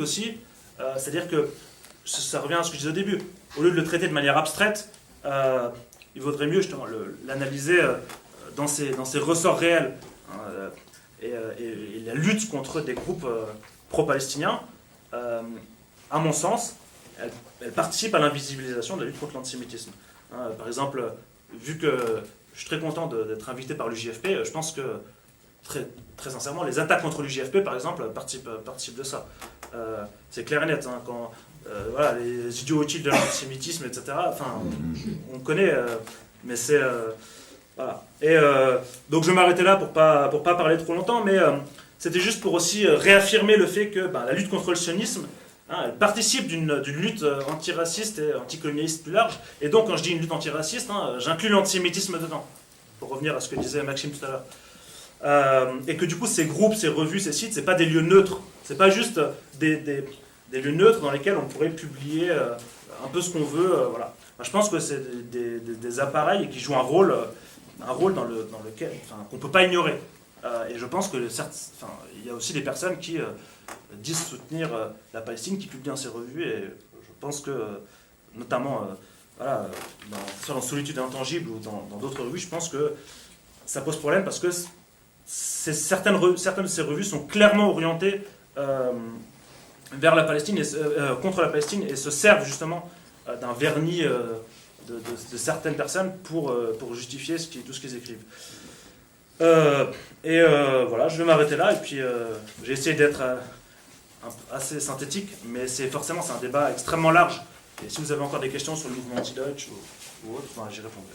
aussi, c'est-à-dire que ça revient à ce que je disais au début. Au lieu de le traiter de manière abstraite, il vaudrait mieux justement l'analyser dans ses ressorts réels. Hein, et la lutte contre des groupes pro-palestiniens, à mon sens, elle participe à l'invisibilisation de la lutte contre l'antisémitisme. Hein, par exemple, vu que je suis très content d'être invité par l'UJFP, je pense que très sincèrement, les attaques contre l'UJFP, par exemple, participent de ça. C'est clair et net. Hein, quand voilà, les idiots utiles de l'antisémitisme, etc. Enfin, on connaît, mais c'est voilà. Et donc je vais m'arrêter là pour pas parler trop longtemps, mais c'était juste pour aussi réaffirmer le fait que la lutte contre le sionisme, hein, elle participe d'une lutte antiraciste et anticolonialiste plus large. Et donc, quand je dis une lutte antiraciste, hein, j'inclus l'antisémitisme dedans, pour revenir à ce que disait Maxime tout à l'heure. Et que du coup, ces groupes, ces revues, ces sites, c'est pas des lieux neutres. C'est pas juste des lieux neutres dans lesquels on pourrait publier un peu ce qu'on veut. Voilà. Moi, je pense que c'est des appareils qui jouent un rôle dans lequel, qu'on peut pas ignorer. Et je pense que il y a aussi des personnes qui disent soutenir la Palestine, qui publient dans ces revues. Et je pense que, notamment, voilà, soit dans Solitude intangible ou dans d'autres revues, je pense que ça pose problème parce que certaines de ces revues sont clairement orientées vers la Palestine contre la Palestine et se servent justement d'un vernis de certaines personnes pour justifier tout ce qu'ils écrivent. Voilà, je vais m'arrêter là et puis j'ai essayé d'être assez synthétique, mais c'est un débat extrêmement large. Et si vous avez encore des questions sur le mouvement anti-Deutsch ou autre, j'y répondrai.